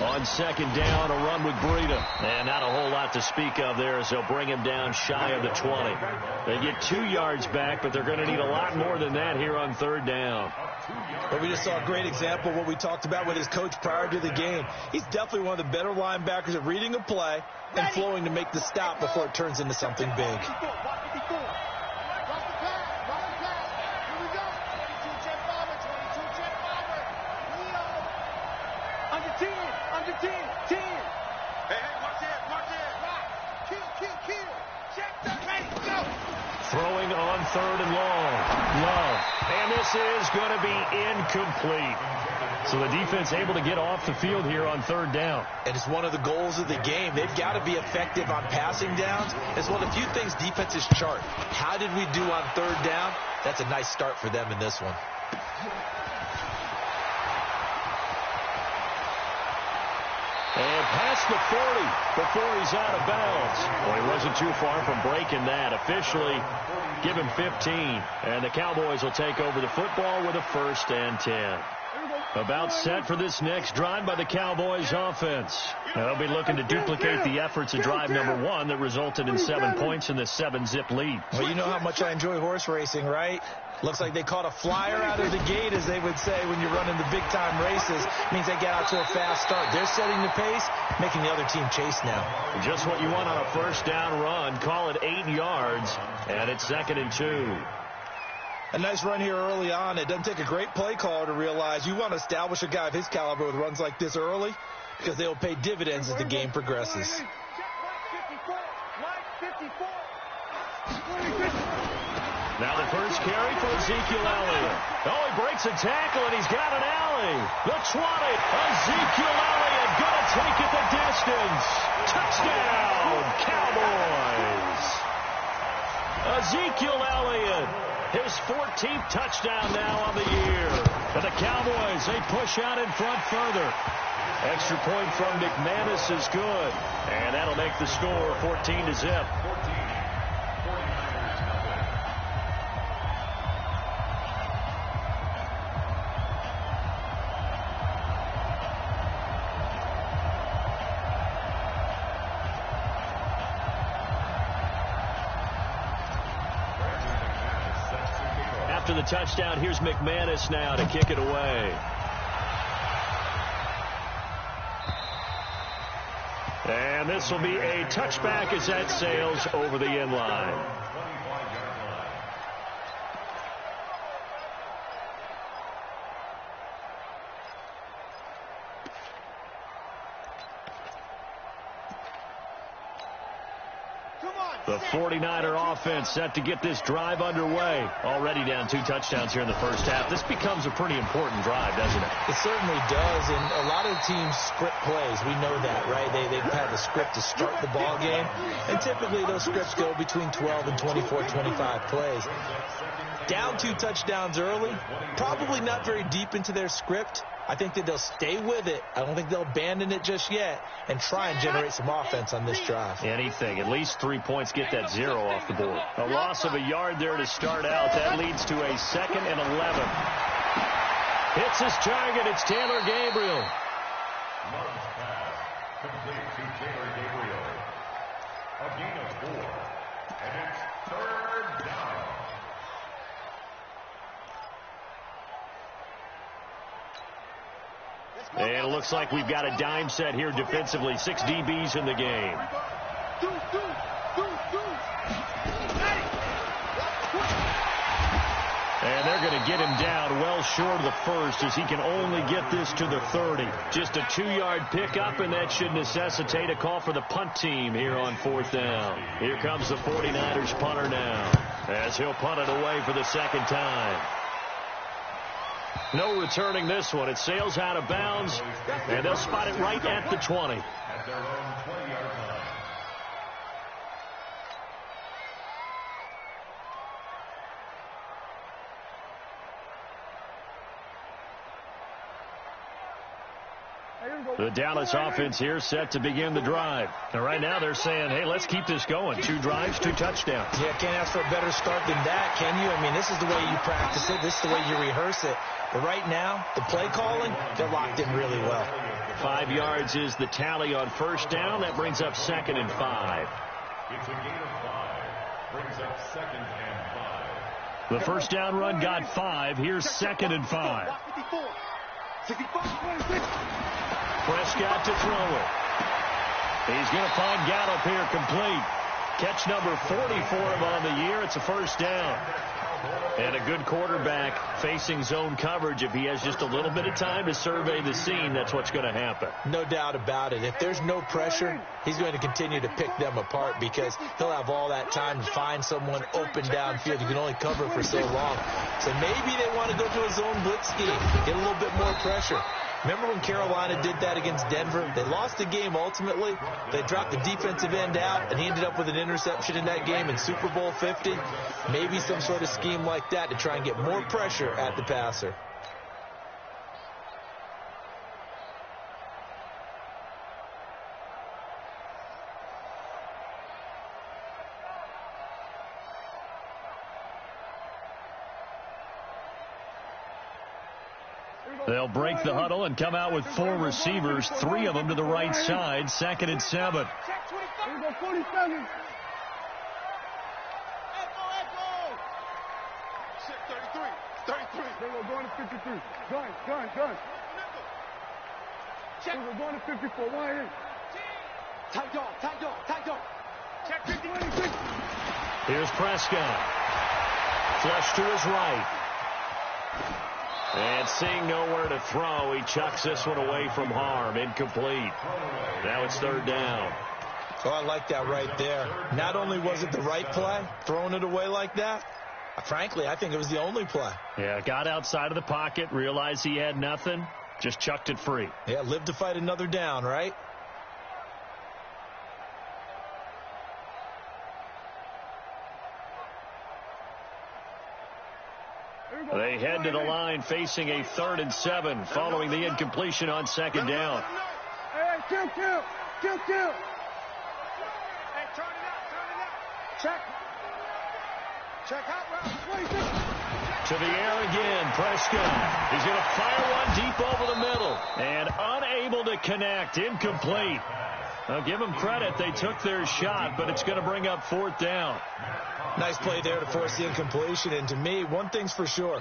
On second down, a run with Breida. And not a whole lot to speak of there as they'll bring him down shy of the 20. They get 2 yards back, but they're going to need a lot more than that here on third down. But we just saw a great example of what we talked about with his coach prior to the game. He's definitely one of the better linebackers at reading a play and flowing to make the stop before it turns into something big. Throwing on third and long. Love. And this is going to be incomplete. So the defense able to get off the field here on third down. And it's one of the goals of the game. They've got to be effective on passing downs. It's one of the few things defenses chart. How did we do on third down? That's a nice start for them in this one. And past the 40 before he's out of bounds. Well, he wasn't too far from breaking that. Officially, give him 15. And the Cowboys will take over the football with a 1st and 10. About set for this next drive by the Cowboys offense. Now, they'll be looking to duplicate the efforts of drive number 1 that resulted in 7 points in the 7-zip lead. Well, you know how much I enjoy horse racing, right? Looks like they caught a flyer out of the gate, as they would say when you're running the big-time races. Means they get out to a fast start. They're setting the pace, making the other team chase now. Just what you want on a first down run. Call it 8 yards, and it's 2nd and 2. A nice run here early on. It doesn't take a great play caller to realize you want to establish a guy of his caliber with runs like this early, because they will pay dividends as the game progresses. Now the first carry for Ezekiel Elliott. Oh, he breaks a tackle, and he's got an alley. The 20. Ezekiel Elliott going to take it the distance. Touchdown, Cowboys. Ezekiel Elliott, his 14th touchdown now on the year. And the Cowboys, they push out in front further. Extra point from McManus is good. And that'll make the score 14-zip. After the touchdown, here's McManus now to kick it away. And this will be a touchback as that sails over the end line. The 49er offense set to get this drive underway. Already down 2 touchdowns here in the first half. This becomes a pretty important drive, doesn't it? It certainly does, and a lot of the teams script plays. We know that, right? They've had the script to start the ball game, and typically those scripts go between 12 and 24, 25 plays. Down 2 touchdowns early, probably not very deep into their script. I think that they'll stay with it. I don't think they'll abandon it just yet and try and generate some offense on this drive. Anything. At least 3 points, get that 0 off the board. A loss of a yard there to start out. That leads to a 2nd and 11. Hits his target. It's Taylor Gabriel. Large pass complete to Taylor Gabriel. A gain of 4. And it's 3rd down. And it looks like we've got a dime set here defensively. 6 DBs in the game. And they're going to get him down well short of the first as he can only get this to the 30. Just a 2-yard pickup, and that should necessitate a call for the punt team here on 4th down. Here comes the 49ers punter now as he'll punt it away for the 2nd time. No returning this one. It sails out of bounds, and they'll spot it right at the 20. At their own 20-yard line. The Dallas offense here set to begin the drive. And right now they're saying, hey, let's keep this going. 2 drives, 2 touchdowns. Yeah, can't ask for a better start than that, can you? I mean, this is the way you practice it. This is the way you rehearse it. But right now, the play calling, they're locked in really well. 5 yards is the tally on first down. That brings up 2nd and 5. It's a gain of 5. Brings up 2nd and 5. The first down run got 5. Here's 2nd and 5. Prescott to throw it. He's going to find Gallup here complete. Catch number 40 for him on the year. It's a first down. And a good quarterback facing zone coverage. If he has just a little bit of time to survey the scene, that's what's going to happen. No doubt about it. If there's no pressure, he's going to continue to pick them apart because he'll have all that time to find someone open downfield. You can only cover for so long. So maybe they want to go to a zone blitz scheme, get a little bit more pressure. Remember when Carolina did that against Denver? They lost the game ultimately. They dropped the defensive end out, and he ended up with an interception in that game in Super Bowl 50. Maybe some sort of scheme like that to try and get more pressure at the passer. They'll break the huddle and come out with 4 receivers, 3 of them to the right side, 2nd and 7. Here we go, 47. 33. They were going to 53. Gun. Check. We're going to 54. 1 in. Tight dog. Check 50. Here's Prescott. Flush to his right. And seeing nowhere to throw, he chucks this one away from harm. Incomplete. Now it's 3rd down. Oh, I like that right there. Not only was it the right play, throwing it away like that, frankly, I think it was the only play. Yeah, got outside of the pocket, realized he had nothing, just chucked it free. Yeah, live to fight another down, right? They head to the line facing a 3rd and 7 following the incompletion on 2nd down. Hey, kill. Hey, turn it out. Check out route 26. To the air again, Prescott. He's going to fire one deep over the middle. And unable to connect, incomplete. I'll give them credit. They took their shot, but it's going to bring up 4th down. Nice play there to force the incompletion. And to me, one thing's for sure.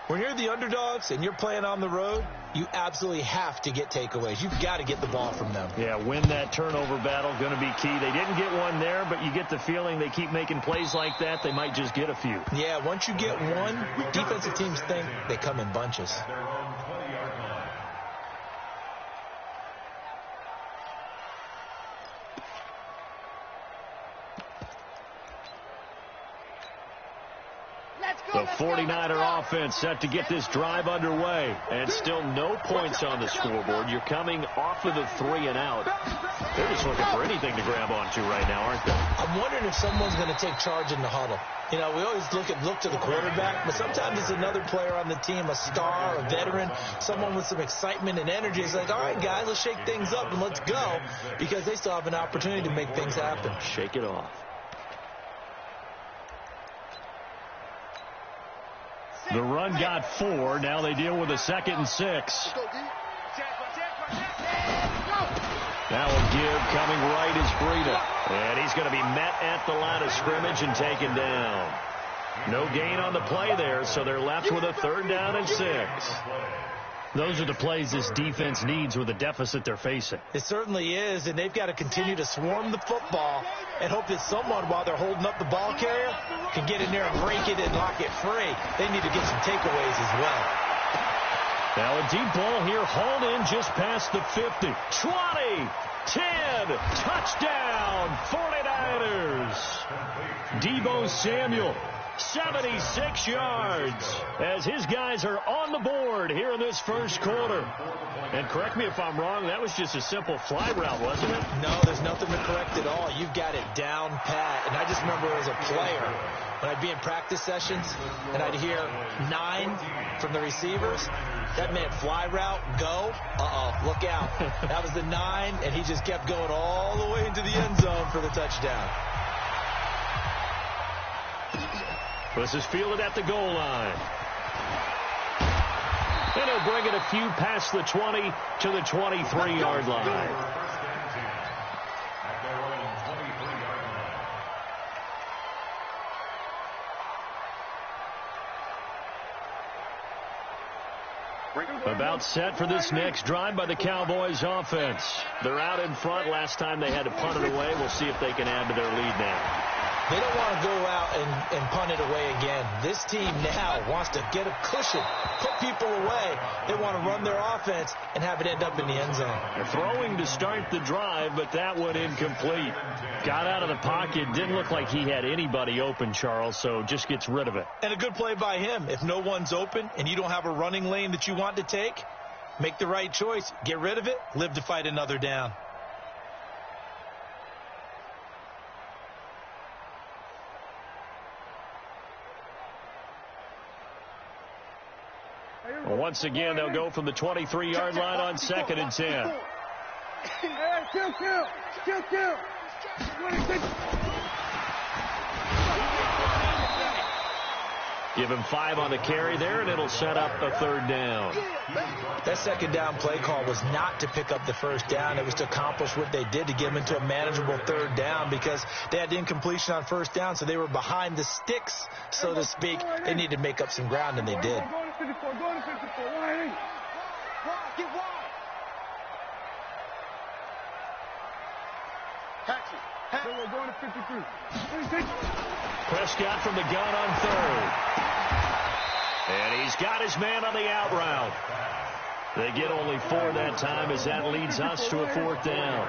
When you're the underdogs and you're playing on the road, you absolutely have to get takeaways. You've got to get the ball from them. Yeah, win that turnover battle, going to be key. They didn't get one there, but you get the feeling they keep making plays like that, they might just get a few. Yeah, once you get one, defensive teams think they come in bunches. The 49er offense set to get this drive underway. And still no points on the scoreboard. You're coming off of the 3 and out. They're just looking for anything to grab onto right now, aren't they? I'm wondering if someone's going to take charge in the huddle. You know, we always look to the quarterback, but sometimes it's another player on the team, a star, a veteran, someone with some excitement and energy. It's like, all right, guys, let's shake things up and let's go, because they still have an opportunity to make things happen. Shake it off. The run got 4. Now they deal with a 2nd and 6. That will give coming right is Breida. And he's going to be met at the line of scrimmage and taken down. No gain on the play there, so they're left with a 3rd down and 6. Those are the plays this defense needs with the deficit they're facing. It certainly is, and they've got to continue to swarm the football and hope that someone, while they're holding up the ball carrier, can get in there and break it and lock it free. They need to get some takeaways as well. Now a deep ball here, hauled in just past the 50. 20, 10, touchdown, 49ers. Deebo Samuel 76 yards as his guys are on the board here in this first quarter. And correct me if I'm wrong, that was just a simple fly route, wasn't it? No, there's nothing to correct at all. You've got it down pat. And I just remember as a player, when I'd be in practice sessions and I'd hear 9 from the receivers, that meant fly route, go, look out. That was the 9, and he just kept going all the way into the end zone for the touchdown. This is fielded at the goal line. And he'll bring it a few past the 20 to the 23-yard line. About set for this next drive by the Cowboys offense. They're out in front. Last time they had to punt it away. We'll see if they can add to their lead now. They don't want to go out and punt it away again. This team now wants to get a cushion, put people away. They want to run their offense and have it end up in the end zone. They're throwing to start the drive, but that one incomplete. Got out of the pocket. Didn't look like he had anybody open, Charles, so just gets rid of it. And a good play by him. If no one's open and you don't have a running lane that you want to take, make the right choice. Get rid of it. Live to fight another down. Well, once again, they'll go from the 23-yard line on 2nd and 10. Give him 5 on the carry there, and it'll set up a 3rd down. That 2nd down play call was not to pick up the 1st down. It was to accomplish what they did to get them into a manageable 3rd down because they had the incompletion on 1st down, so they were behind the sticks, so to speak. They needed to make up some ground, and they did. Prescott from the gun on 3rd. And he's got his man on the out route. They get only 4 that time as that leads us to a 4th down.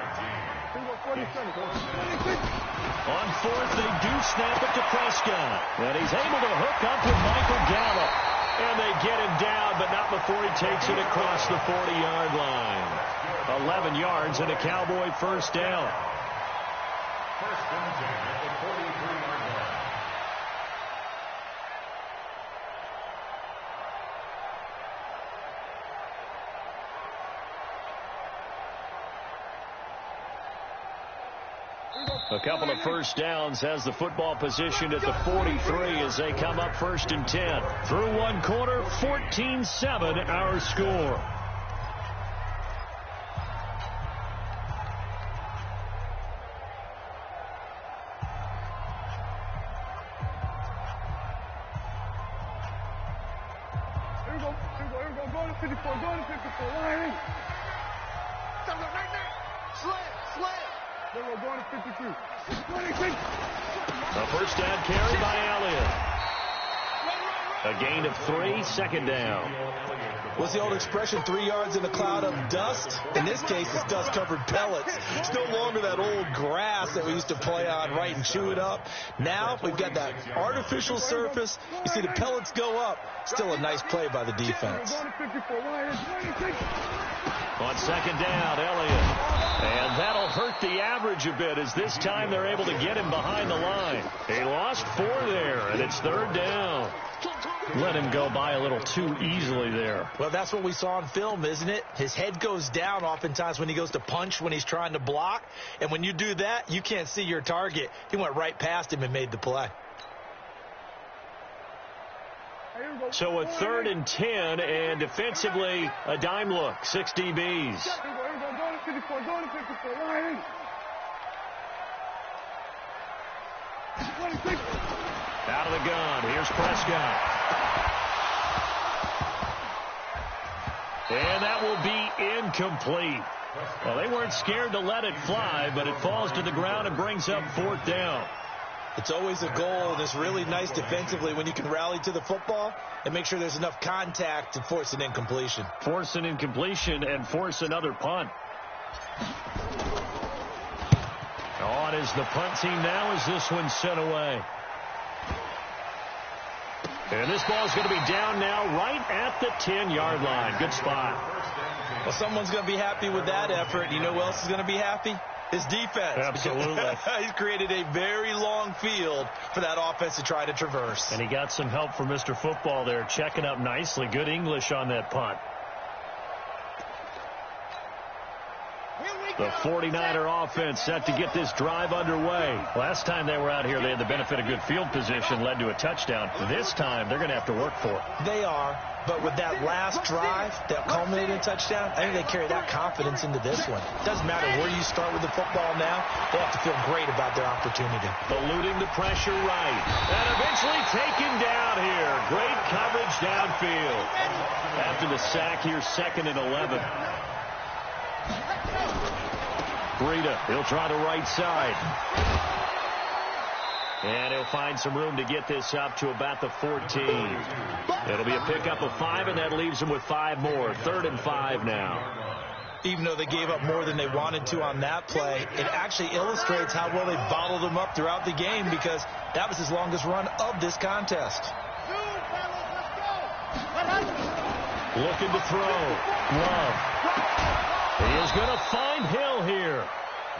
On 4th, they do snap it to Prescott. And he's able to hook up with Michael Gallup. And they get him down, but not before he takes it across the 40-yard line. 11 yards and a Cowboy 1st down. First and 10 at the 43-yard line. A couple of 1st downs has the football position at the 43 as they come up 1st and 10. Through one quarter, 14-7 our score. A 1st down carry by Elliott. A gain of 3, 2nd down. What's the old expression, 3 yards in a cloud of dust? In this case, it's dust-covered pellets. It's no longer that old grass that we used to play on, right, and chew it up. Now we've got that artificial surface. You see the pellets go up. Still a nice play by the defense. On 2nd down, Elliott. And that'll hurt the average a bit as this time they're able to get him behind the line. He lost 4 there, and it's 3rd down. Let him go by a little too easily there. Well, that's what we saw on film, isn't it? His head goes down oftentimes when he goes to punch, when he's trying to block. And when you do that, you can't see your target. He went right past him and made the play. So a 3rd and 10, and defensively, a dime look, 6 DBs. Out of the gun, here's Prescott. And that will be incomplete. Well, they weren't scared to let it fly, but it falls to the ground and brings up 4th down. It's always a goal, and it's really nice defensively when you can rally to the football and make sure there's enough contact to force an incompletion. Force an incompletion and force another punt. On is the punt team now as this one's sent away. And this ball is going to be down now right at the 10-yard line. Good spot. Well, someone's going to be happy with that effort. You know who else is going to be happy? His defense. Absolutely. He's created a very long field for that offense to try to traverse. And he got some help from Mr. Football there, checking up nicely. Good English on that punt. The 49er offense set to get this drive underway. Last time they were out here, they had the benefit of good field position, led to a touchdown. This time, they're going to have to work for it. They are, but with that last drive that culminated in a touchdown, I think they carry that confidence into this one. Doesn't matter where you start with the football now, they have to feel great about their opportunity. Eluding the pressure right, and eventually taken down here. Great coverage downfield. After the sack here, 2nd and 11. Breida, he'll try the right side. And he'll find some room to get this up to about the 14. It'll be a pickup of 5, and that leaves them with 5 more. 3rd and 5 now. Even though they gave up more than they wanted to on that play, it actually illustrates how well they bottled them up throughout the game, because that was his longest run of this contest. Looking to throw. Love. He is going to find Hill here.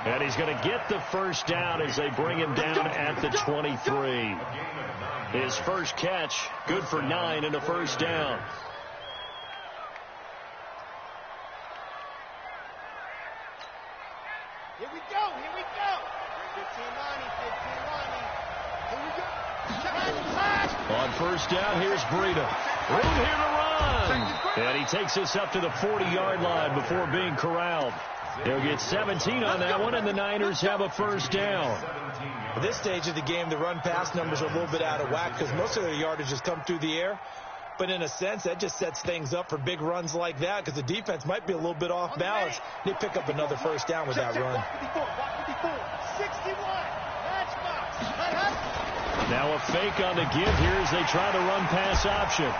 And he's going to get the first down as they bring him down at the 23. His first catch, good for 9 and a first down. Here we go, here we go. 15 Lonnie, 15 Lonnie. Here we go. On first down, here's Breida. Room here to run. And he takes us up to the 40-yard line before being corralled. They'll get 17 on that one, and the Niners have a first down. At this stage of the game, the run-pass numbers are a little bit out of whack because most of their yardage has come through the air. But in a sense, that just sets things up for big runs like that because the defense might be a little bit off balance. They pick up another first down with that run. 61. Now a fake on the give here as they try the run-pass option.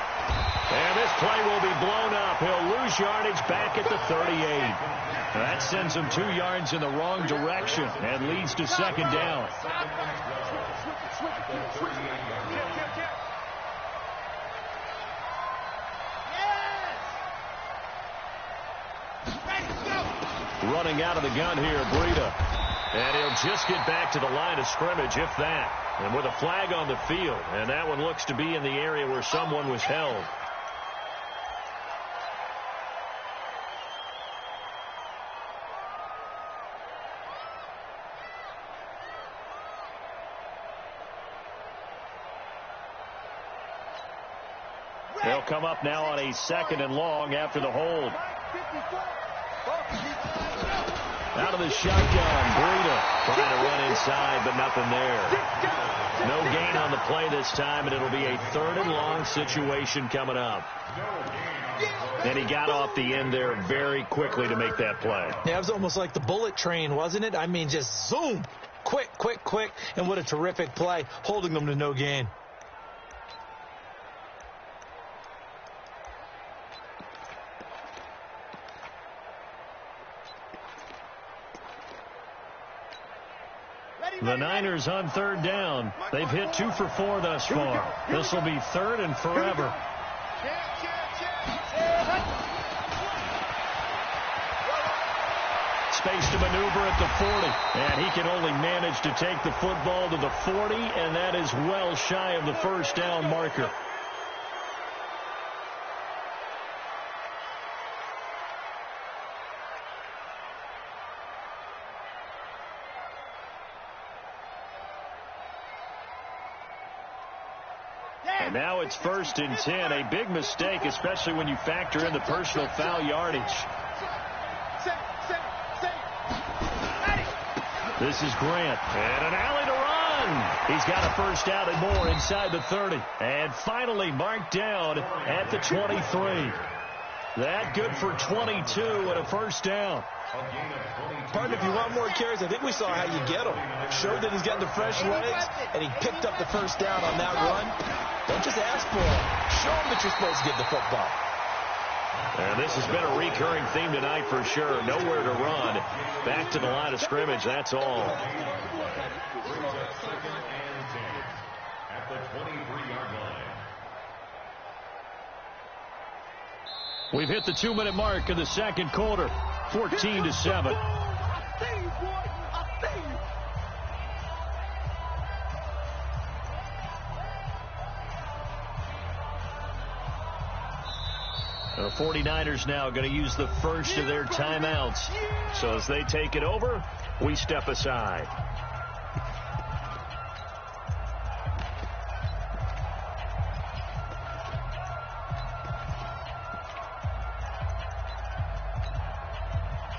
And this play will be blown up. He'll lose yardage back at the 38. That sends him 2 yards in the wrong direction and leads to 2nd down. Running out of the gun here, Breida. And he'll just get back to the line of scrimmage, if that. And with a flag on the field. And that one looks to be in the area where someone was held. They'll come up now on a 2nd and long after the hold. Out of the shotgun, Breida trying to run inside, but nothing there. No gain on the play this time, and it'll be a 3rd and long situation coming up. And he got off the end there very quickly to make that play. Yeah, it was almost like the bullet train, wasn't it? I mean, just zoom. Quick, quick, quick. And what a terrific play, holding them to no gain. The Niners on 3rd down. They've hit 2 for 4 thus far. This will be 3rd and forever. Space to maneuver at the 40. And he can only manage to take the football to the 40, and that is well shy of the first down marker. And now it's 1st and 10. A big mistake, especially when you factor in the personal foul yardage. This is Grant. And an alley to run. He's got a first down and more inside the 30. And finally marked down at the 23. That good for 22 and a first down. Partner, if you want more carries, I think we saw how you get them. Showed that he's got the fresh legs, and he picked up the first down on that run. Don't just ask for it. Show him that you're supposed to get the football. And this has been a recurring theme tonight for sure. Nowhere to run. Back to the line of scrimmage, that's all. At the 23-yard line. We've hit the 2-minute mark of the second quarter, 14-7. The 49ers now going to use the first of their timeouts. So as they take it over, we step aside.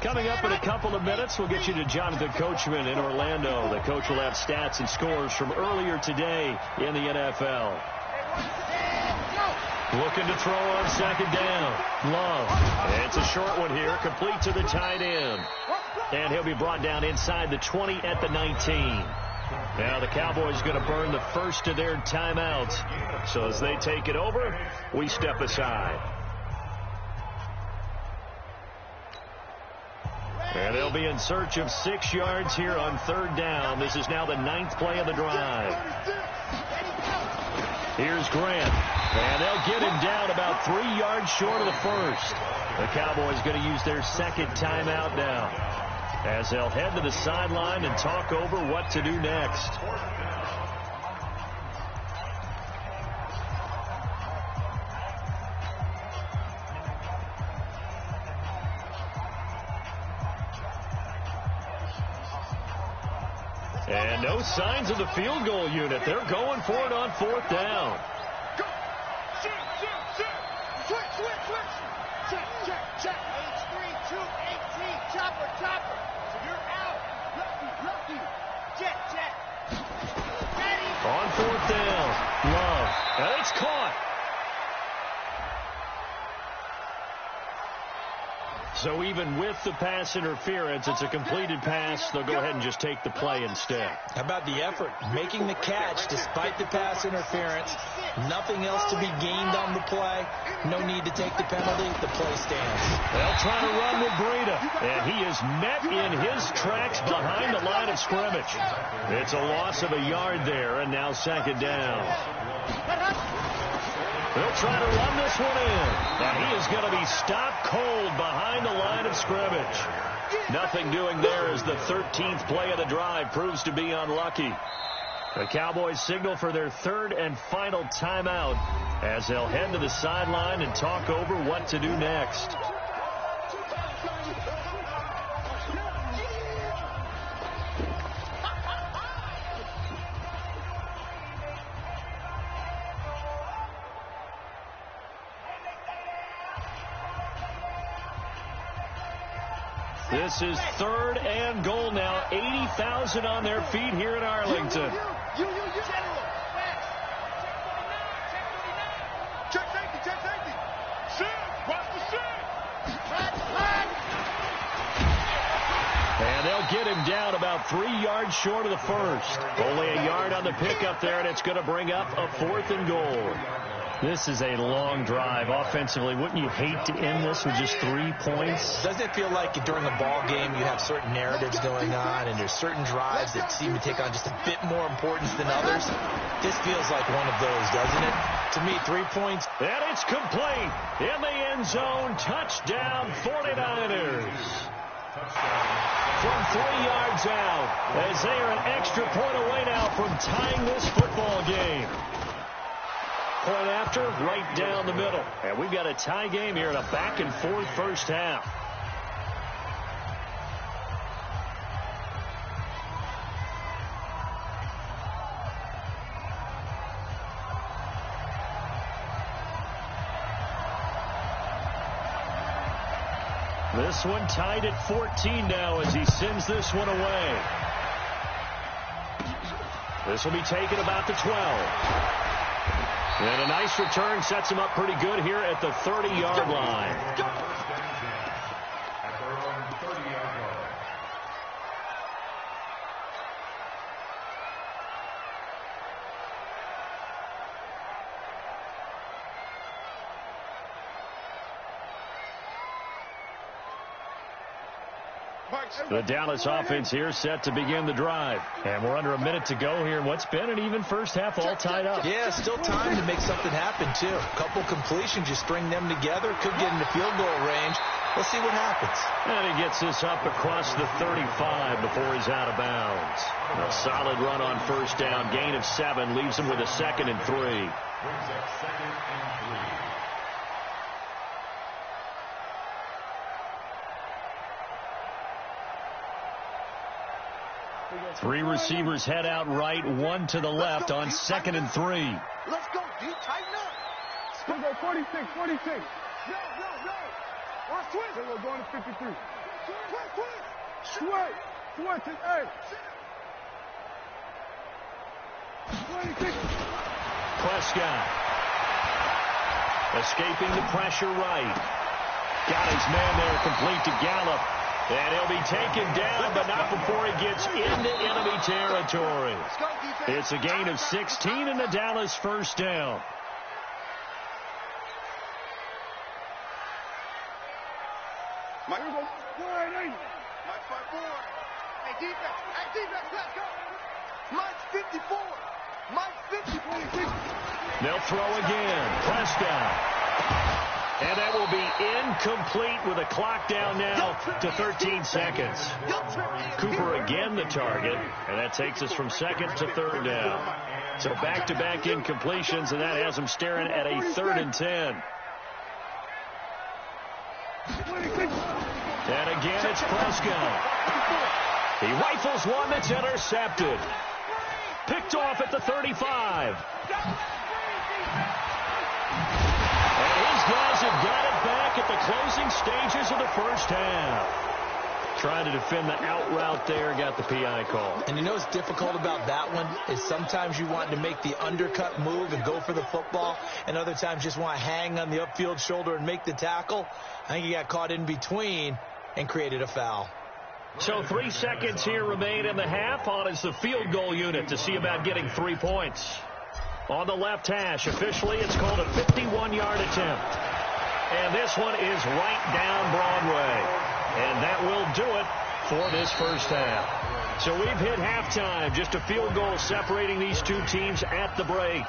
Coming up in a couple of minutes, we'll get you to Jonathan Coachman in Orlando. The coach will have stats and scores from earlier today in the NFL. Looking to throw on second down. Love. It's a short one here, complete to the tight end. And he'll be brought down inside the 20 at the 19. Now the Cowboys going to burn the first of their timeouts. So as they take it over, we step aside. And they'll be in search of 6 yards here on third down. This is now the 9th play of the drive. Here's Grant. And they'll get him down about 3 yards short of the first. The Cowboys going to use their second timeout now, as they'll head to the sideline and talk over what to do next. And no signs of the field goal unit. They're going for it on fourth down. Go! Shoot! Switch! Check! H3, 218, chopper. So you're out. Lefty. Jet. Ready. On fourth down. Love. And it's caught. So even with the pass interference, it's a completed pass. They'll go ahead and just take the play instead. How about the effort? Making the catch despite the pass interference. Nothing else to be gained on the play. No need to take the penalty. The play stands. They'll try to run with Breida. And he is met in his tracks behind the line of scrimmage. It's a loss of a yard there, and now second down. They'll try to run this one in. And he is going to be stopped cold behind the line of scrimmage. Nothing doing there as the 13th play of the drive proves to be unlucky. The Cowboys signal for their third and final timeout as they'll head to the sideline and talk over what to do next. This is third and goal now. 80,000 on their feet here in Arlington. You. Check safety. Sit. Watch the sit. And they'll get him down about 3 yards short of the first. Only a yard on the pickup there, and it's going to bring up a 4th and goal. This is a long drive offensively. Wouldn't you hate to end this with just 3 points? Doesn't it feel like during a ball game you have certain narratives going on and there's certain drives that seem to take on just a bit more importance than others? This feels like one of those, doesn't it? To me, 3 points. And it's complete in the end zone. Touchdown, 49ers. From 3 yards out, as they are an extra point away now from tying this football game. Point after, right down the middle. And we've got a tie game here in a back-and-forth first half. This one tied at 14 now as he sends this one away. This will be taken about the 12. And a nice return sets him up pretty good here at the 30-yard line. The Dallas offense here set to begin the drive. And we're under a minute to go here. What's been an even first half all tied up. Yeah, still time to make something happen, too. A couple completions, you string them together. Could get into field goal range. Let's see what happens. And he gets this up across the 35 before he's out of bounds. A solid run on first down. Gain of 7 leaves him with a 2nd and 3. Brings up 2nd and 3. 3 receivers head out right, 1 to the left on 2nd and 3. Let's go, D. Tighten up. Let's go 46, 46. No. Watch switch. We're going to 53. Switch. Hey. 26. Prescott. Escaping the pressure right. Got his man there, complete to Gallup. And he'll be taken down, but not before he gets into enemy territory. It's a gain of 16 and the Dallas first down. Mike, go. Hey, defense, let's go. Mike's 54. Mike's 50. They'll throw again. Prescott. And that will be incomplete with a clock down now to 13 seconds. Cooper again the target, and that takes us from 2nd to 3rd down. So back-to-back incompletions, and that has him staring at a 3rd and 10. And again, it's Prescott. He rifles one that's intercepted. Picked off at the 35. Guys have got it back at the closing stages of the first half. Trying to defend the out route there, got the PI call. And you know what's difficult about that one is sometimes you want to make the undercut move and go for the football, and other times just want to hang on the upfield shoulder and make the tackle. I think he got caught in between and created a foul. So 3 seconds here remain in the half. On is the field goal unit to see about getting 3 points. On the left hash, officially it's called a 51-yard attempt. And this one is right down Broadway. And that will do it for this first half. So we've hit halftime. Just a field goal separating these two teams at the break.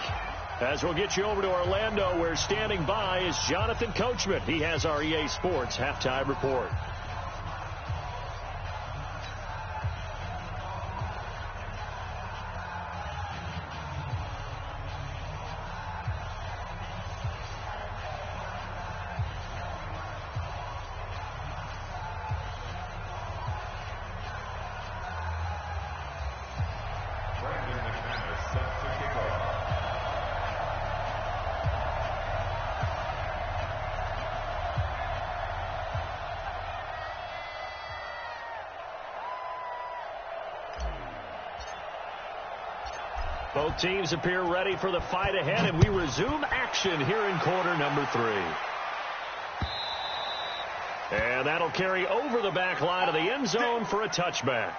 As we'll get you over to Orlando, where standing by is Jonathan Coachman. He has our EA Sports halftime report. Both teams appear ready for the fight ahead, and we resume action here in quarter number 3. And that'll carry over the back line of the end zone for a touchback.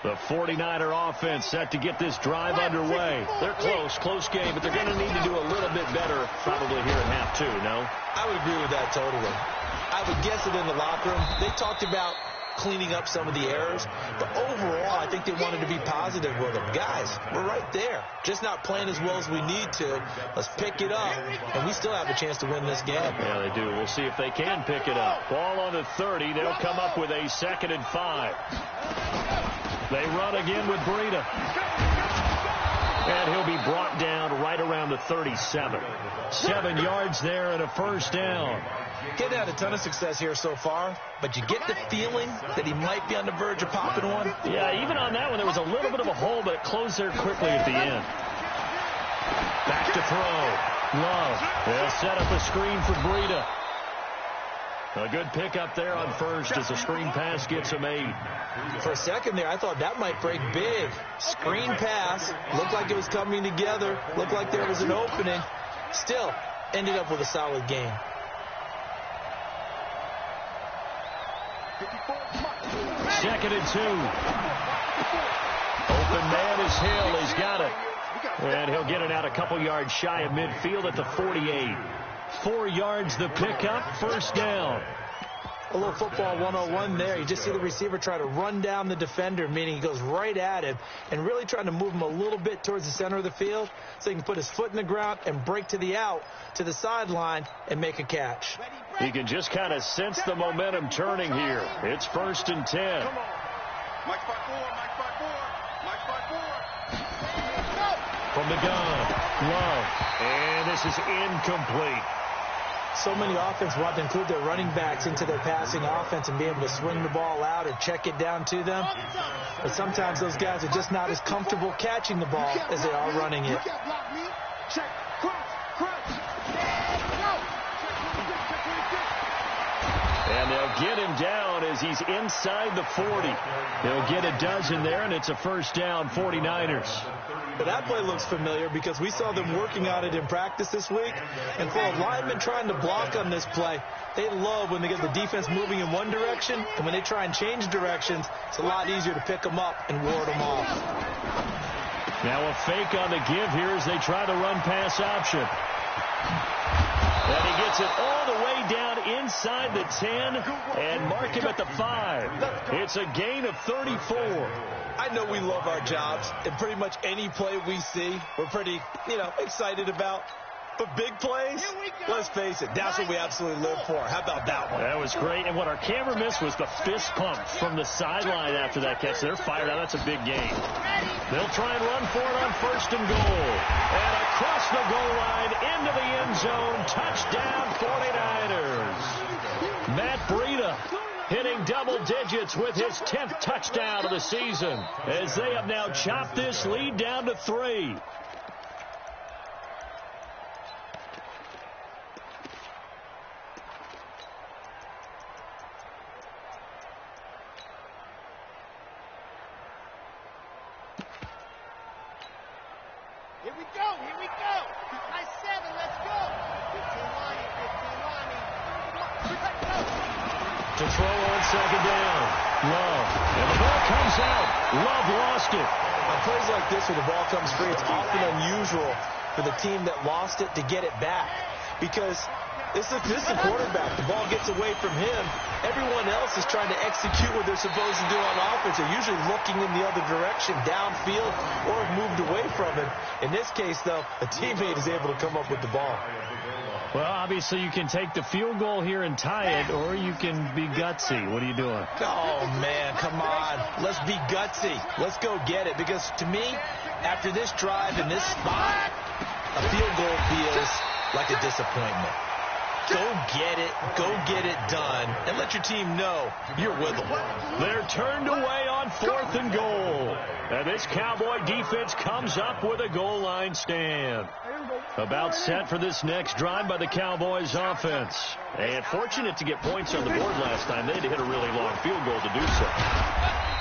The 49er offense set to get this drive underway. They're close game, but they're going to need to do a little bit better probably here in half 2, no? I would agree with that totally. I would guess it in the locker room. They talked about cleaning up some of the errors, but overall, I think they wanted to be positive with them. Guys, we're right there. Just not playing as well as we need to. Let's pick it up, and we still have a chance to win this game. Yeah, they do. We'll see if they can pick it up. Ball on the 30. They'll come up with a 2nd and 5. They run again with Breida. And he'll be brought down right around the 37. 7 yards there and a first down. Getting had a ton of success here so far, but you get the feeling that he might be on the verge of popping one. Yeah, even on that one, there was a little bit of a hole, but it closed there quickly at the end. Back to throw. Love. They'll set up a screen for Breida. A good pickup there on first as a screen pass gets him 8. For a second there, I thought that might break big. Screen pass. Looked like it was coming together. Looked like there was an opening. Still, ended up with a solid game. Second and 2. Open man is Hill. He's got it. And he'll get it out a couple yards shy of midfield at the 48. 4 yards the pickup, first down. A little football 101 there. You just see the receiver try to run down the defender, meaning he goes right at him and really trying to move him a little bit towards the center of the field so he can put his foot in the ground and break to the out, to the sideline, and make a catch. You can just kind of sense the momentum turning here. It's first and 10. From the gun, Love. And this is incomplete. So many offenses want to include their running backs into their passing offense and be able to swing the ball out or check it down to them. But sometimes those guys are just not as comfortable catching the ball as they are running it. And they'll get him down as he's inside the 40. They'll get a dozen there, and it's a first down, 49ers. But that play looks familiar because we saw them working on it in practice this week. And for a lineman trying to block on this play, they love when they get the defense moving in one direction. And when they try and change directions, it's a lot easier to pick them up and ward them off. Now a fake on the give here as they try the run-pass option. And he gets it all the way down inside the 10 and mark him at the 5. It's a gain of 34. I know we love our jobs, and pretty much any play we see, we're pretty, excited about. But big plays, let's face it, that's what we absolutely live for. How about that one? That was great. And what our camera missed was the fist pump from the sideline after that catch. They're fired out. That's a big gain. They'll try and run for it on first and goal. And across the goal line into the end zone. Touchdown 49ers. Matt Breida hitting double digits with his 10th touchdown of the season as they have now chopped this lead down to 3. Here we go. Nice 7, let's go. 15 Lonnie. To throw on second down. Love. And the ball comes out. Love lost it. On plays like this where the ball comes free, it's often unusual for the team that lost it to get it back. Because this is the quarterback. The ball gets away from him. Everyone else is trying to execute what they're supposed to do on offense. They're usually looking in the other direction, downfield, or have moved away from him. In this case, though, a teammate is able to come up with the ball. Well, obviously you can take the field goal here and tie it, or you can be gutsy. What are you doing? Oh, man, come on. Let's be gutsy. Let's go get it. Because to me, after this drive in this spot, a field goal feels like a disappointment. Go get it done, and let your team know you're with them. They're turned away on 4th and goal. And this Cowboy defense comes up with a goal line stand. About set for this next drive by the Cowboys offense. And fortunate to get points on the board last time. They had to hit a really long field goal to do so.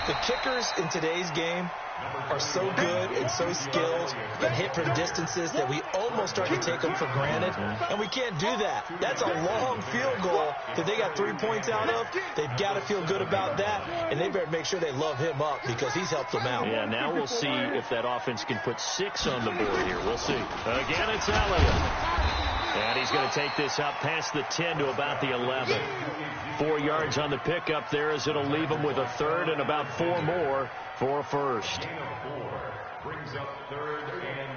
The kickers in today's game are so good and so skilled and hit from distances that we almost start to take them for granted, and we can't do that. That's a long field goal that they got 3 points out of. They've got to feel good about that, and they better make sure they love him up because he's helped them out. Yeah, now we'll see if that offense can put 6 on the board here. We'll see. Again, it's Elliott. And he's going to take this up past the 10 to about the 11. 4 yards on the pickup there as it'll leave him with a 3rd and about 4 more for a first. Brings up 3rd and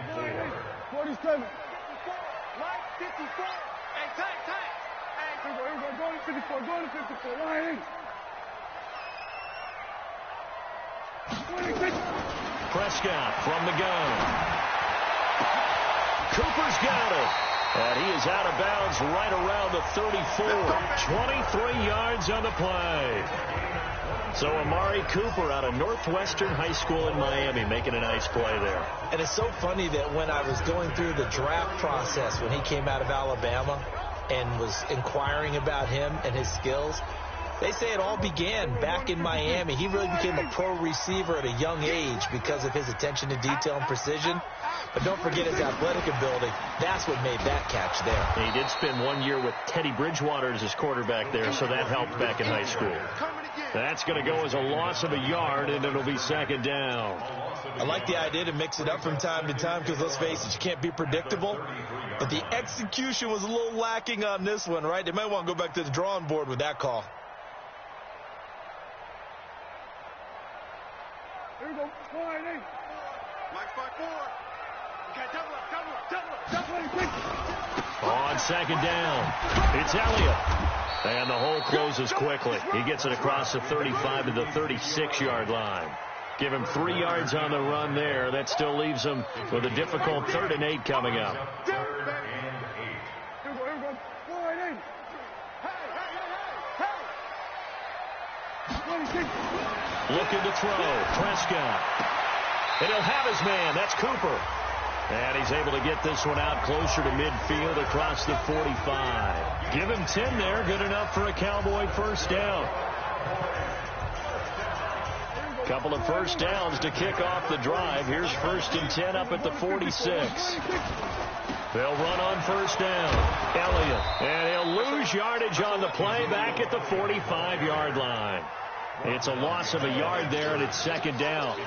4. 47. 54. Hey, tight. Hey, here we go. Go to 54. Line. 26. Prescott from the gun. Cooper's got it. And he is out of bounds right around the 34. 23 yards on the play. So Amari Cooper out of Northwestern High School in Miami making a nice play there. And it's so funny that when I was going through the draft process when he came out of Alabama and was inquiring about him and his skills, they say it all began back in Miami. He really became a pro receiver at a young age because of his attention to detail and precision. But don't forget his athletic ability. That's what made that catch there. He did spend 1 year with Teddy Bridgewater as his quarterback there, so that helped back in high school. That's going to go as a loss of a yard, and it'll be second down. I like the idea to mix it up from time to time because, let's face it, you can't be predictable. But the execution was a little lacking on this one, right? They might want to go back to the drawing board with that call. Here we go. 4-8. Mike 5-4. Okay, double up. On second down, it's Elliott. And the hole closes quickly. He gets it across the 35 to the 36-yard line. Give him 3 yards on the run there. That still leaves him with a difficult 3rd and 8 coming up. Third and 8. Here we go. 4-8. Hey. Looking to throw. Prescott. And he'll have his man. That's Cooper. And he's able to get this one out closer to midfield across the 45. Give him 10 there. Good enough for a Cowboy first down. Couple of first downs to kick off the drive. Here's 1st and 10 up at the 46. They'll run on first down. Elliott. And he'll lose yardage on the play back at the 45-yard line. It's a loss of a yard there, and it's second down.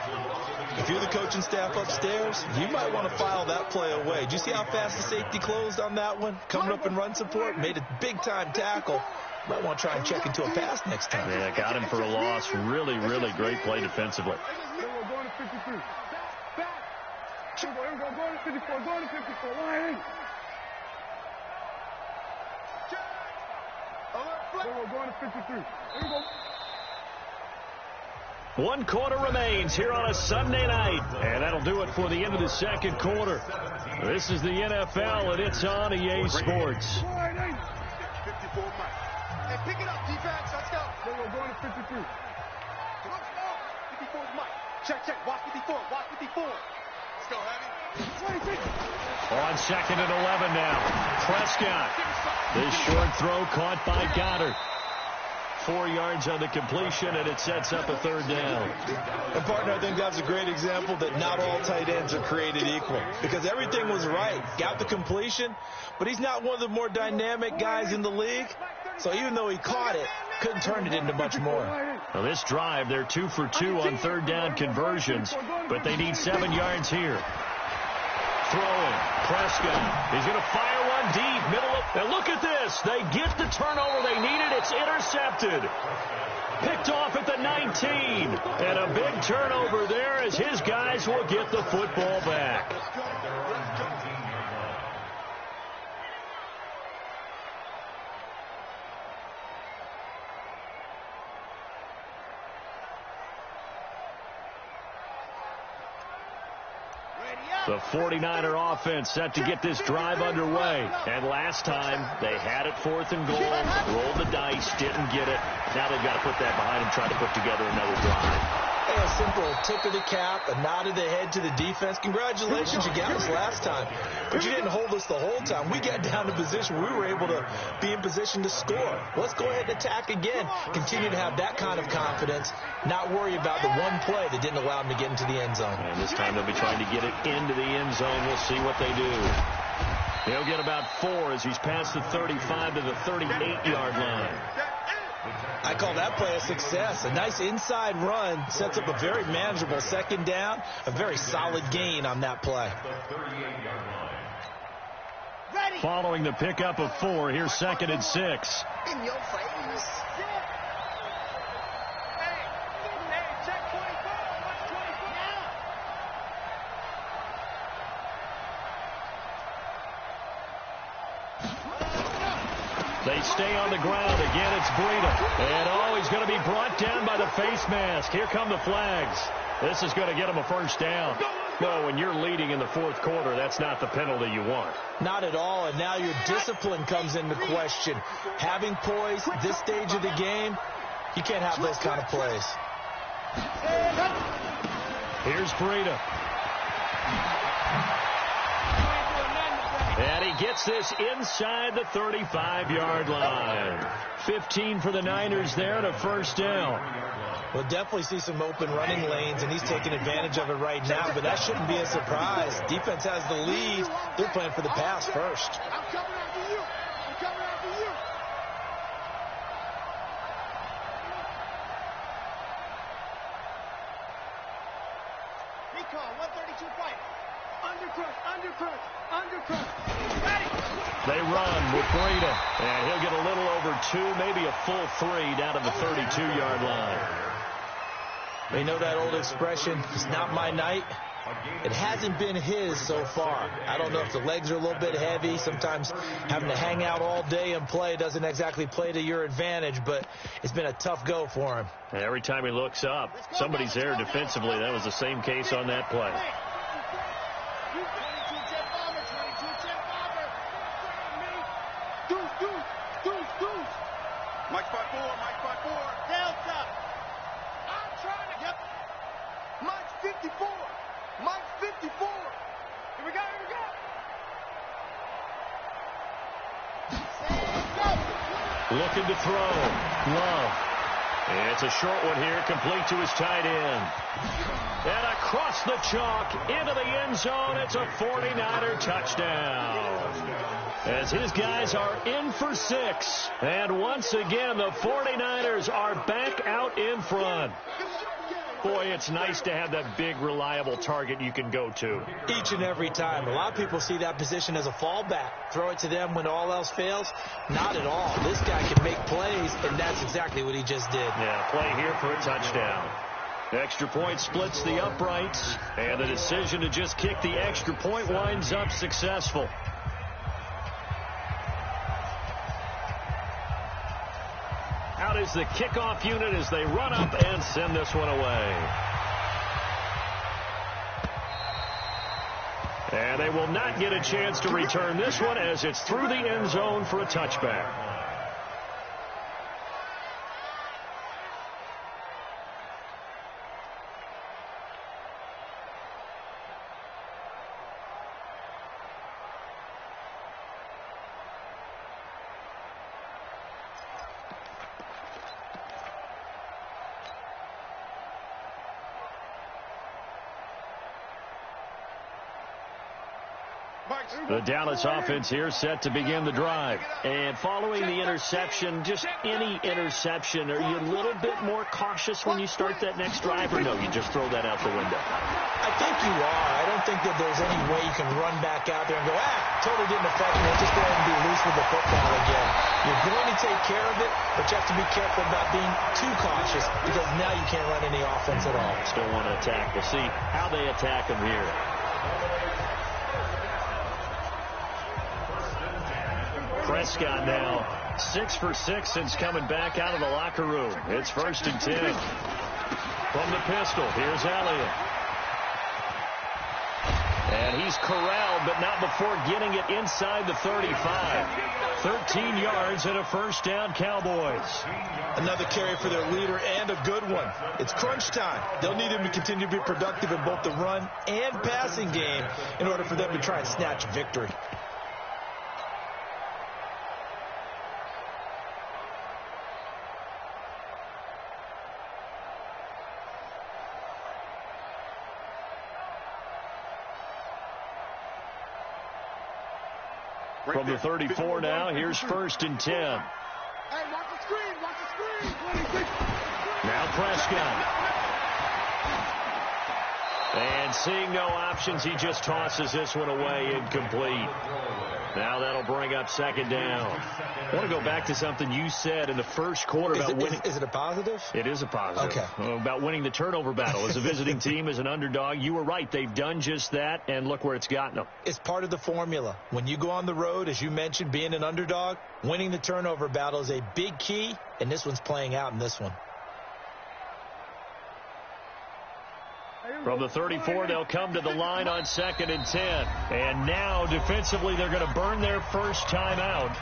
If you're the coaching staff upstairs, you might want to file that play away. Did you see how fast the safety closed on that one? Coming up in run support, made a big-time tackle. Might want to try and check into a pass next time. Yeah, got him for a loss. Really, really great play defensively. Here we go. Going to 53. Back. Here we go. Going to 54. Going to 54. 1-8. Here we go. Going to 53. Here we go. 1 quarter remains here on a Sunday night. And that'll do it for the end of the second quarter. This is the NFL, and it's on EA Sports. 1-8. 54 Mike. Hey, pick it up, defense. Let's go. Here we go. Going to 53. 54 Mike. Check. Watch 54. Watch 54. Let's go, Heavy. 26. On 2nd and 11 now. Prescott. This short throw caught by Goddard. 4 yards on the completion, and it sets up a 3rd down. And, partner, I think that's a great example that not all tight ends are created equal. Because everything was right. Got the completion, but he's not one of the more dynamic guys in the league. So even though he caught it, couldn't turn it into much more. Now this drive, they're 2 for 2 on 3rd down conversions, but they need 7 yards here. Throwing. Prescott. He's going to fire one deep. Middle of. And look at this. They get the turnover they needed. It's intercepted. Picked off at the 19. And a big turnover there as his guys will get the football back. The 49er offense set to get this drive underway. And last time, they had it 4th and goal, rolled the dice, didn't get it. Now they've got to put that behind and try to put together another drive. Hey, a simple tip of the cap, a nod of the head to the defense. Congratulations, you got us last time. But you didn't hold us the whole time. We got down to position. We were able to be in position to score. Let's go ahead and attack again. Continue to have that kind of confidence. Not worry about the one play that didn't allow them to get into the end zone. And this time they'll be trying to get it into the end zone. We'll see what they do. He'll get about 4 as he's past the 35 to the 38-yard line. I call that play a success. A nice inside run sets up a very manageable 2nd down. A very solid gain on that play. Following the pickup of 4, here's 2nd and 6. In your face. They stay on the ground. Again, it's Breida. And, he's going to be brought down by the face mask. Here come the flags. This is going to get him a first down. No, when you're leading in the fourth quarter, that's not the penalty you want. Not at all, and now your discipline comes into question. Having poise this stage of the game, you can't have those kind of plays. Here's Breida. And he gets this inside the 35-yard line. 15 for the Niners there to first down. We'll definitely see some open running lanes, and he's taking advantage of it right now, but that shouldn't be a surprise. Defense has the lead. They're playing for the pass first. I'm coming after you. I'm coming after you. Recon, 132 fight. Undercut. They run with Breida, and he'll get a little over 2, maybe a full 3 down to the 32-yard line. They know that old expression, it's not my night. It hasn't been his so far. I don't know if the legs are a little bit heavy. Sometimes having to hang out all day and play doesn't exactly play to your advantage, but it's been a tough go for him. Every time he looks up, somebody's there defensively. That was the same case on that play. Mike 5-4. Delta. I'm trying to. Yep. Mike's 54. Mike's 54. Here we go. Looking to throw. Love. It's a short one here, complete to his tight end. And across the chalk, into the end zone, it's a 49er touchdown. As his guys are in for 6. And once again, the 49ers are back out in front. Boy, it's nice to have that big, reliable target you can go to. Each and every time. A lot of people see that position as a fallback. Throw it to them when all else fails. Not at all. This guy can make plays, and that's exactly what he just did. Yeah, play here for a touchdown. Extra point splits the uprights, and the decision to just kick the extra point winds up successful. Out is the kickoff unit as they run up and send this one away. And they will not get a chance to return this one as it's through the end zone for a touchback. The Dallas offense here set to begin the drive. And following the interception, just any interception, are you a little bit more cautious when you start that next drive, or no, you just throw that out the window? I think you are. I don't think that there's any way you can run back out there and go, totally didn't affect me. Just go ahead and be loose with the football again. You're going to take care of it, but you have to be careful about being too cautious because now you can't run any offense at all. Still want to attack. We'll see how they attack them here. Prescott now 6 for 6 since coming back out of the locker room. It's 1st and 10. From the pistol, here's Elliott. And he's corralled, but not before getting it inside the 35. 13 yards and a first down, Cowboys. Another carry for their leader and a good one. It's crunch time. They'll need him to continue to be productive in both the run and passing game in order for them to try and snatch victory. From the 34 now, here's 1st and 10. Hey, watch the screen. 26. Now Prescott. And seeing no options, he just tosses this one away, incomplete. Now that'll bring up 2nd down. I want to go back to something you said in the first quarter about winning. Is it a positive? It is a positive. Okay. About winning the turnover battle as a visiting team, as an underdog. You were right. They've done just that, and look where it's gotten them. It's part of the formula. When you go on the road, as you mentioned, being an underdog, winning the turnover battle is a big key, and this one's playing out in this one. From the 34, they'll come to the line on 2nd and 10. And now, defensively, they're going to burn their first timeout.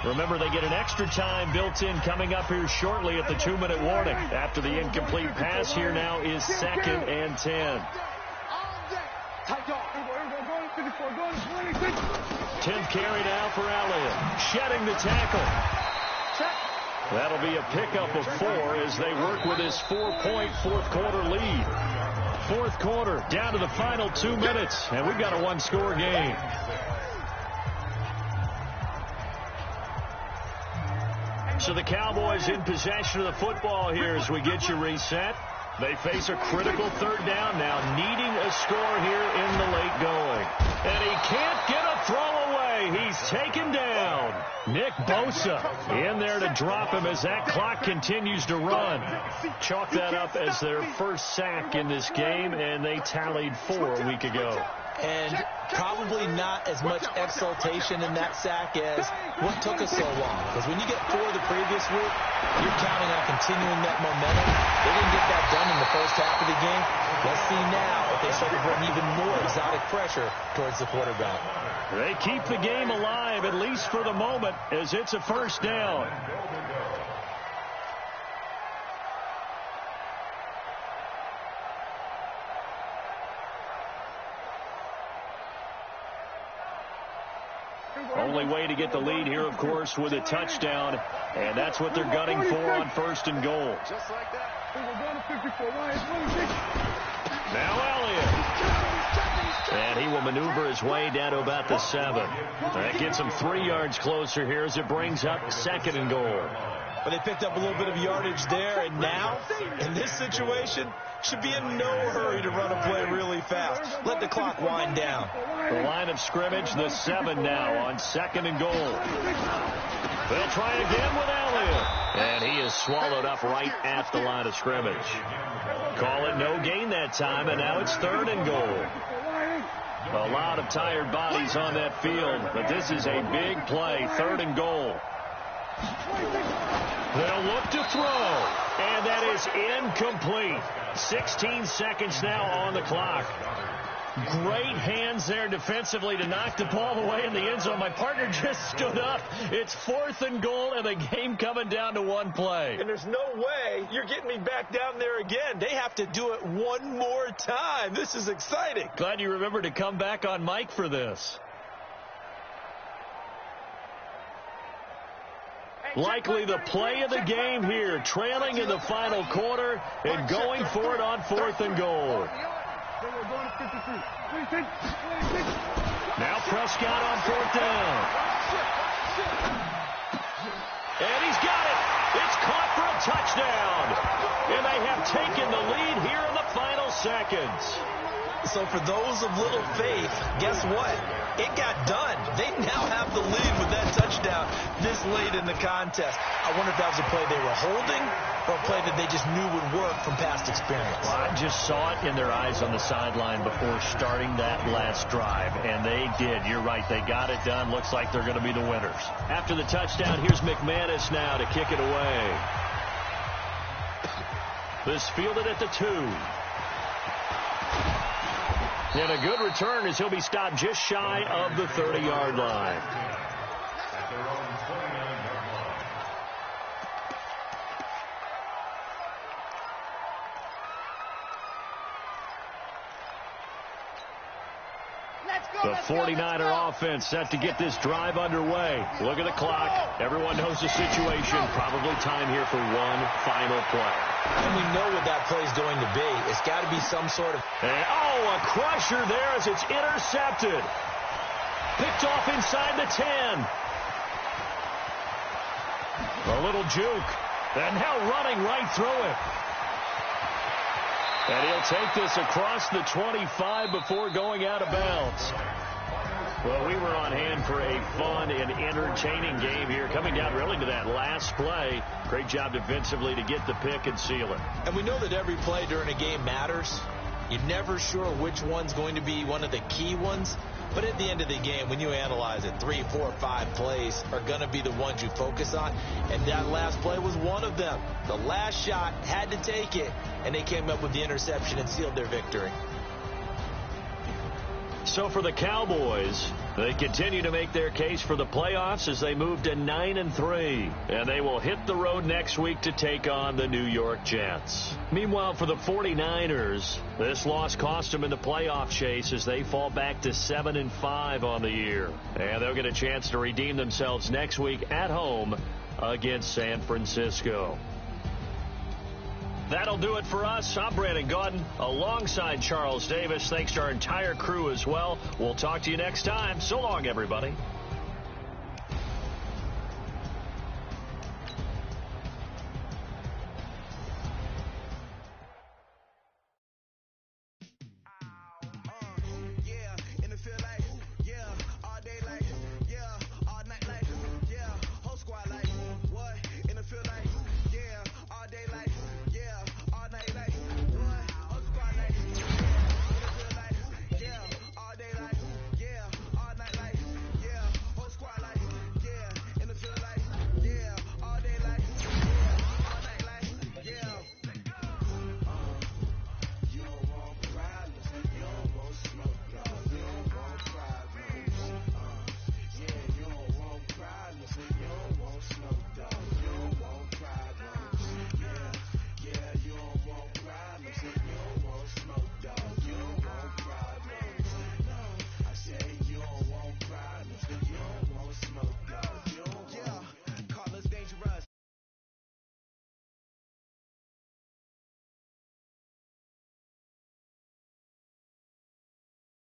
Remember, they get an extra time built in coming up here shortly at the 2-minute warning. After the incomplete pass, here now is 2nd and 10. 10th carry now for Elliott. Shedding the tackle. That'll be a pickup of 4 as they work with his 4-point fourth-quarter lead. Fourth quarter, down to the final 2 minutes, and we've got a one-score game. So the Cowboys in possession of the football here as we get you reset. They face a critical 3rd down now, needing a score here in the late going. And he can't get a throw away. He's taken down. Nick Bosa in there to drop him as that clock continues to run. Chalk that up as their first sack in this game, and they tallied 4 a week ago. And probably not as much exultation in that sack as what took us so long. Because when you get 4 the previous week, you're counting on continuing that momentum. They didn't get that done in the first half of the game. Let's see now if they start to bring even more exotic pressure towards the quarterback. They keep the game alive, at least for the moment, as it's a first down. Only way to get the lead here, of course, with a touchdown, and that's what they're gunning for on 1st and goal. Just like that. Now Elliott. And he will maneuver his way down to about the 7. That gets him 3 yards closer here as it brings up 2nd and goal. But they picked up a little bit of yardage there, and now, in this situation, should be in no hurry to run a play really fast. Let the clock wind down. The line of scrimmage, the 7 now on 2nd and goal. They'll try again with Elliott. And he is swallowed up right at the line of scrimmage. Call it no gain that time, and now it's 3rd and goal. A lot of tired bodies on that field, but this is a big play, 3rd and goal. They'll look to throw, and that is incomplete. 16 seconds now on the clock. Great hands there defensively to knock the ball away in the end zone. My partner just stood up. It's 4th and goal, and the game coming down to 1 play. And there's no way you're getting me back down there again. They have to do it one more time. This is exciting. Glad you remembered to come back on mic for this. Likely the play of the game here, trailing in the final quarter and going for it on 4th and goal. Now Prescott on 4th down. And he's got it. It's caught for a touchdown. And they have taken the lead here in the final seconds. So for those of little faith, guess what? It got done. They now have the lead with that touchdown this late in the contest. I wonder if that was a play they were holding or a play that they just knew would work from past experience. Well, I just saw it in their eyes on the sideline before starting that last drive, and they did. You're right. They got it done. Looks like they're going to be the winners. After the touchdown, here's McManus now to kick it away. This fielded at the 2. And a good return as he'll be stopped just shy of the 30-yard line. The 49er offense set to get this drive underway. Look at the clock. Everyone knows the situation. Probably time here for one final play. And we know what that play is going to be. It's got to be some sort of... And, a crusher there as it's intercepted. Picked off inside the 10. A little juke. And now running right through it. And he'll take this across the 25 before going out of bounds. Well, we were on hand for a fun and entertaining game here. Coming down really to that last play. Great job defensively to get the pick and seal it. And we know that every play during a game matters. You're never sure which one's going to be one of the key ones. But at the end of the game, when you analyze it, 3, 4, 5 plays are going to be the ones you focus on. And that last play was one of them. The last shot had to take it, and they came up with the interception and sealed their victory. So for the Cowboys, they continue to make their case for the playoffs as they move to 9-3. And they will hit the road next week to take on the New York Jets. Meanwhile, for the 49ers, this loss cost them in the playoff chase as they fall back to 7-5 on the year. And they'll get a chance to redeem themselves next week at home against San Francisco. That'll do it for us. I'm Brandon Gaudin alongside Charles Davis. Thanks to our entire crew as well. We'll talk to you next time. So long, everybody.